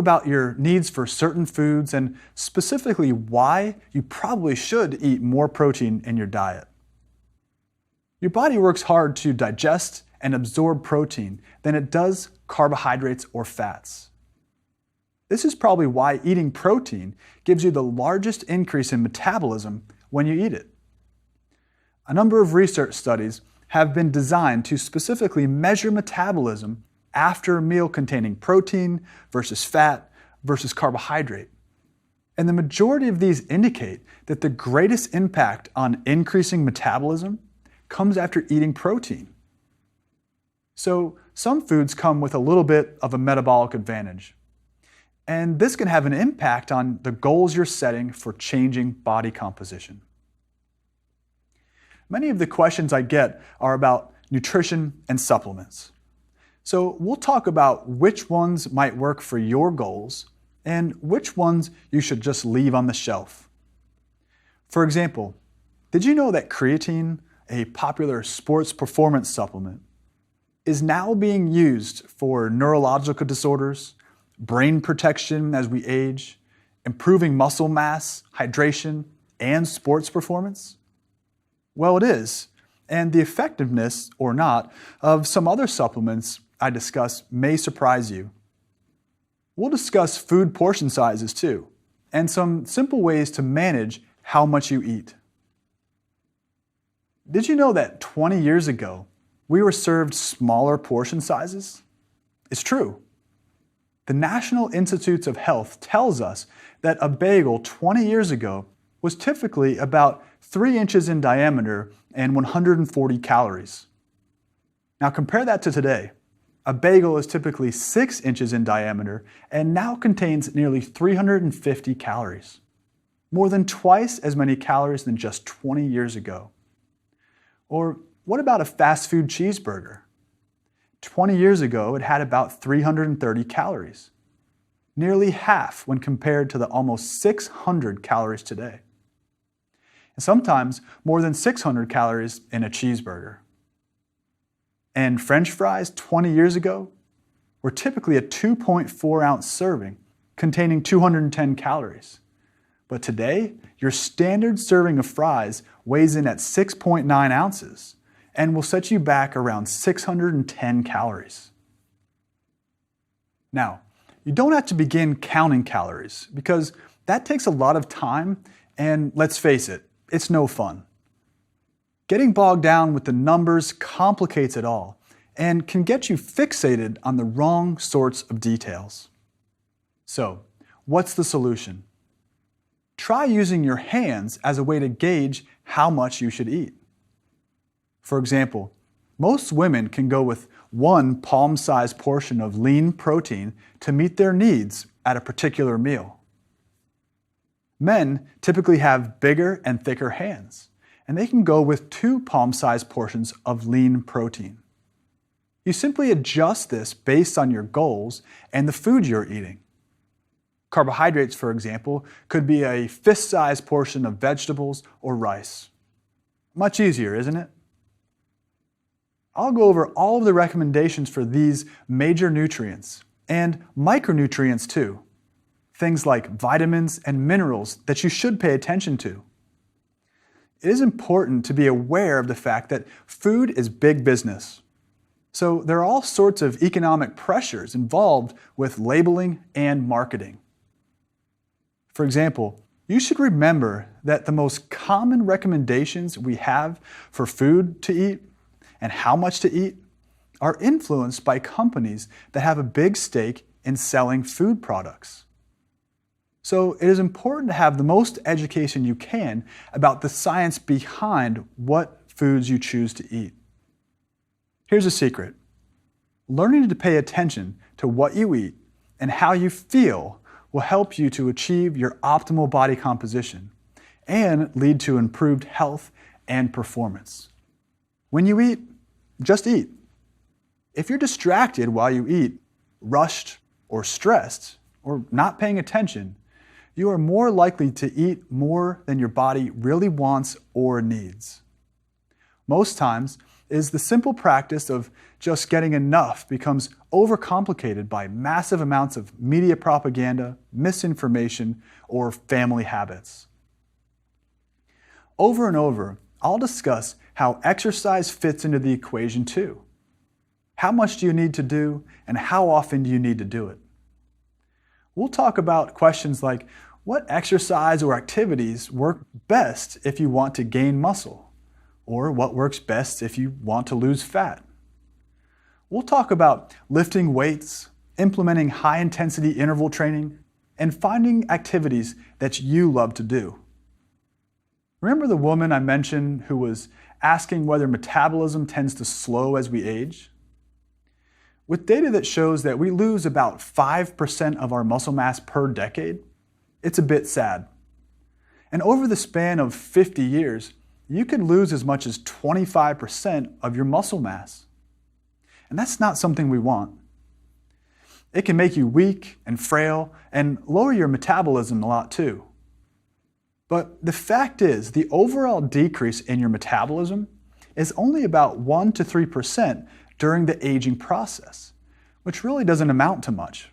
about your needs for certain foods and specifically why you probably should eat more protein in your diet. Your body works hard to digest and absorb protein than it does carbohydrates or fats. This is probably why eating protein gives you the largest increase in metabolism when you eat it. A number of research studies have been designed to specifically measure metabolism after a meal containing protein versus fat versus carbohydrate. And the majority of these indicate that the greatest impact on increasing metabolism comes after eating protein. So some foods come with a little bit of a metabolic advantage. And this can have an impact on the goals you're setting for changing body composition. Many of the questions I get are about nutrition and supplements. So we'll talk about which ones might work for your goals and which ones you should just leave on the shelf. For example, did you know that creatine, a popular sports performance supplement, is now being used for neurological disorders, brain protection as we age, improving muscle mass, hydration, and sports performance? Well, it is, and the effectiveness, or not, of some other supplements I discuss may surprise you. We'll discuss food portion sizes too, and some simple ways to manage how much you eat. Did you know that 20 years ago, we were served smaller portion sizes? It's true. The National Institutes of Health tells us that a bagel 20 years ago was typically about 3 inches in diameter and 140 calories. Now compare that to today. A bagel is typically 6 inches in diameter and now contains nearly 350 calories, more than twice as many calories than just 20 years ago. Or what about a fast food cheeseburger? 20 years ago, it had about 330 calories, nearly half when compared to the almost 600 calories today. And sometimes more than 600 calories in a cheeseburger. And French fries 20 years ago were typically a 2.4 ounce serving containing 210 calories. But today, your standard serving of fries weighs in at 6.9 ounces and will set you back around 610 calories. Now, you don't have to begin counting calories because that takes a lot of time and let's face it, it's no fun. Getting bogged down with the numbers complicates it all and can get you fixated on the wrong sorts of details. So, what's the solution? Try using your hands as a way to gauge how much you should eat. For example, most women can go with 1 palm-sized portion of lean protein to meet their needs at a particular meal. Men typically have bigger and thicker hands, and they can go with 2 palm-sized portions of lean protein. You simply adjust this based on your goals and the food you're eating. Carbohydrates, for example, could be a fist-sized portion of vegetables or rice. Much easier, isn't it? I'll go over all of the recommendations for these major nutrients and micronutrients too. Things like vitamins and minerals that you should pay attention to. It is important to be aware of the fact that food is big business. So there are all sorts of economic pressures involved with labeling and marketing. For example, you should remember that the most common recommendations we have for food to eat and how much to eat are influenced by companies that have a big stake in selling food products. So it is important to have the most education you can about the science behind what foods you choose to eat. Here's a secret. Learning to pay attention to what you eat and how you feel will help you to achieve your optimal body composition and lead to improved health and performance. When you eat, just eat. If you're distracted while you eat, rushed or stressed, or not paying attention, you are more likely to eat more than your body really wants or needs. Most times, is the simple practice of just getting enough becomes overcomplicated by massive amounts of media propaganda, misinformation, or family habits. Over and over, I'll discuss how exercise fits into the equation too. How much do you need to do, and how often do you need to do it? We'll talk about questions like, what exercise or activities work best if you want to gain muscle? Or what works best if you want to lose fat? We'll talk about lifting weights, implementing high-intensity interval training, and finding activities that you love to do. Remember the woman I mentioned who was asking whether metabolism tends to slow as we age? With data that shows that we lose about 5% of our muscle mass per decade, it's a bit sad. And over the span of 50 years, you could lose as much as 25% of your muscle mass. And that's not something we want. It can make you weak and frail and lower your metabolism a lot too. But the fact is, the overall decrease in your metabolism is only about 1 to 3% during the aging process, which really doesn't amount to much.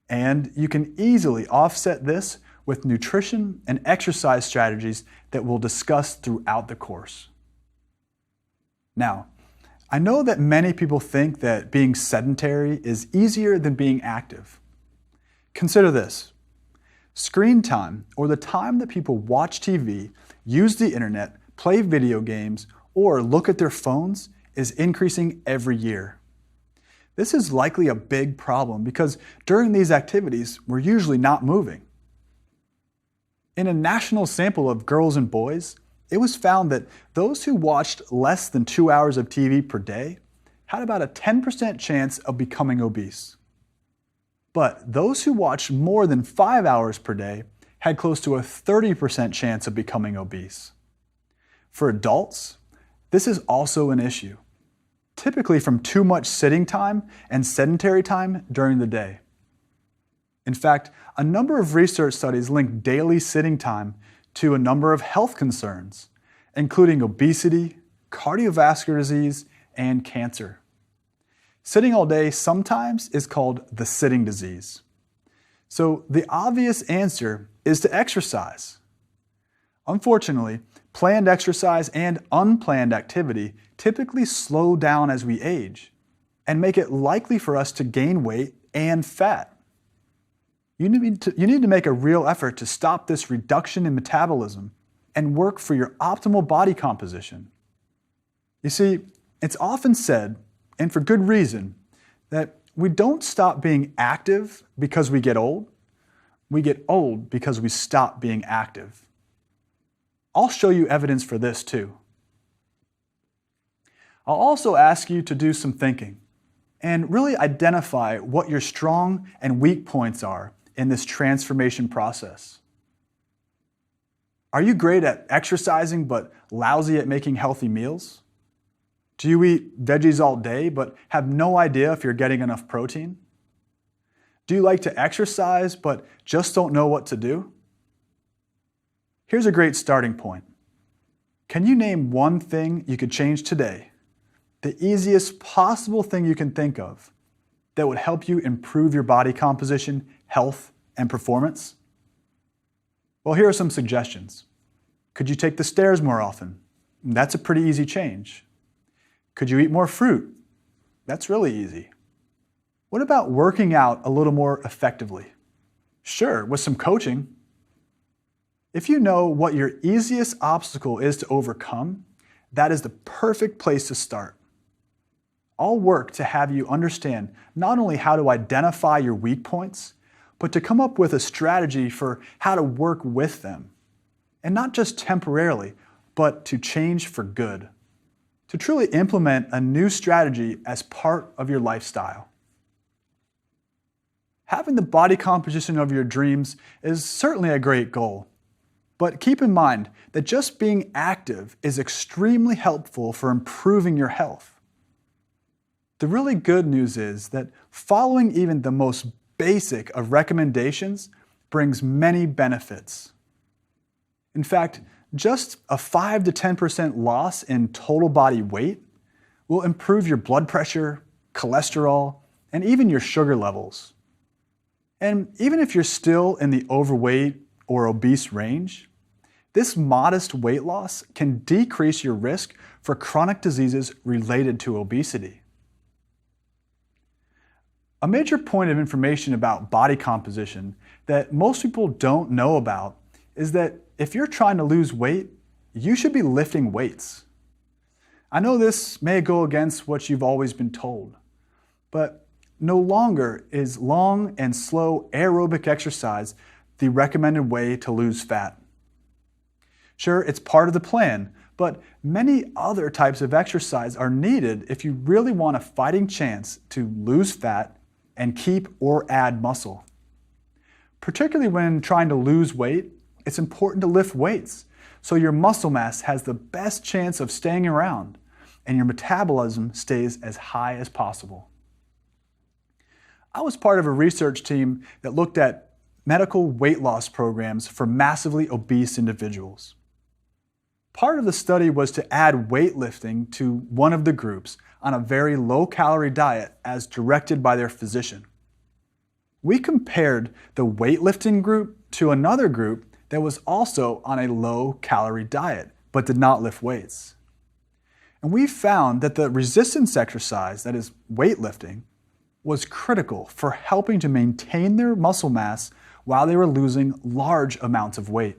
And you can easily offset this with nutrition and exercise strategies that we'll discuss throughout the course. Now, I know that many people think that being sedentary is easier than being active. Consider this. Screen time, or the time that people watch TV, use the internet, play video games, or look at their phones, is increasing every year. This is likely a big problem because during these activities, we're usually not moving. In a national sample of girls and boys, it was found that those who watched less than 2 hours of TV per day had about a 10% chance of becoming obese. But those who watched more than 5 hours per day had close to a 30% chance of becoming obese. For adults, this is also an issue, typically from too much sitting time and sedentary time during the day. In fact, a number of research studies link daily sitting time to a number of health concerns, including obesity, cardiovascular disease, and cancer. Sitting all day sometimes is called the sitting disease. So the obvious answer is to exercise. Unfortunately, planned exercise and unplanned activity typically slow down as we age and make it likely for us to gain weight and fat. You need to make a real effort to stop this reduction in metabolism and work for your optimal body composition. You see, it's often said, and for good reason, that we don't stop being active because we get old. We get old because we stop being active. I'll show you evidence for this too. I'll also ask you to do some thinking and really identify what your strong and weak points are in this transformation process. Are you great at exercising but lousy at making healthy meals? Do you eat veggies all day but have no idea if you're getting enough protein? Do you like to exercise but just don't know what to do? Here's a great starting point. Can you name one thing you could change today, the easiest possible thing you can think of, that would help you improve your body composition, health, and performance? Well, here are some suggestions. Could you take the stairs more often? That's a pretty easy change. Could you eat more fruit? That's really easy. What about working out a little more effectively? Sure, with some coaching. If you know what your easiest obstacle is to overcome, that is the perfect place to start. I'll work to have you understand not only how to identify your weak points, but to come up with a strategy for how to work with them. And not just temporarily, but to change for good. To truly implement a new strategy as part of your lifestyle. Having the body composition of your dreams is certainly a great goal. But keep in mind that just being active is extremely helpful for improving your health. The really good news is that following even the most basic of recommendations brings many benefits. In fact, Just a 5 to 10% loss in total body weight will improve your blood pressure, cholesterol, and even your sugar levels. And even if you're still in the overweight or obese range, this modest weight loss can decrease your risk for chronic diseases related to obesity. A major point of information about body composition that most people don't know about is that if you're trying to lose weight, you should be lifting weights. I know this may go against what you've always been told, but no longer is long and slow aerobic exercise the recommended way to lose fat. Sure, it's part of the plan, but many other types of exercise are needed if you really want a fighting chance to lose fat and keep or add muscle. Particularly when trying to lose weight, it's important to lift weights so your muscle mass has the best chance of staying around and your metabolism stays as high as possible. I was part of a research team that looked at medical weight loss programs for massively obese individuals. Part of the study was to add weightlifting to one of the groups on a very low-calorie diet as directed by their physician. We compared the weightlifting group to another group that was also on a low-calorie diet but did not lift weights. And we found that the resistance exercise, that is weightlifting, was critical for helping to maintain their muscle mass while they were losing large amounts of weight.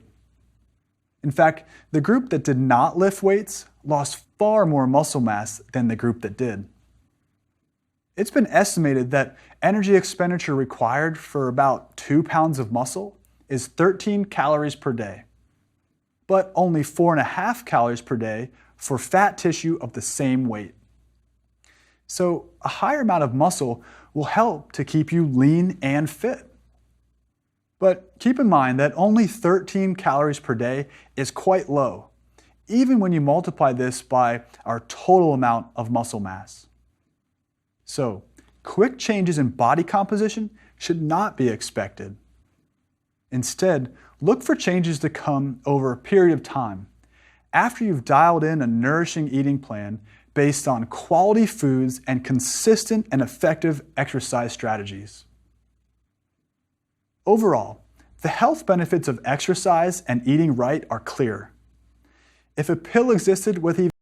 In fact, the group that did not lift weights lost far more muscle mass than the group that did. It's been estimated that energy expenditure required for about 2 pounds of muscle is 13 calories per day, but only 4.5 calories per day for fat tissue of the same weight. So a higher amount of muscle will help to keep you lean and fit. But keep in mind that only 13 calories per day is quite low, even when you multiply this by our total amount of muscle mass. So, quick changes in body composition should not be expected. Instead, look for changes to come over a period of time, after you've dialed in a nourishing eating plan based on quality foods and consistent and effective exercise strategies. Overall, the health benefits of exercise and eating right are clear. If a pill existed with even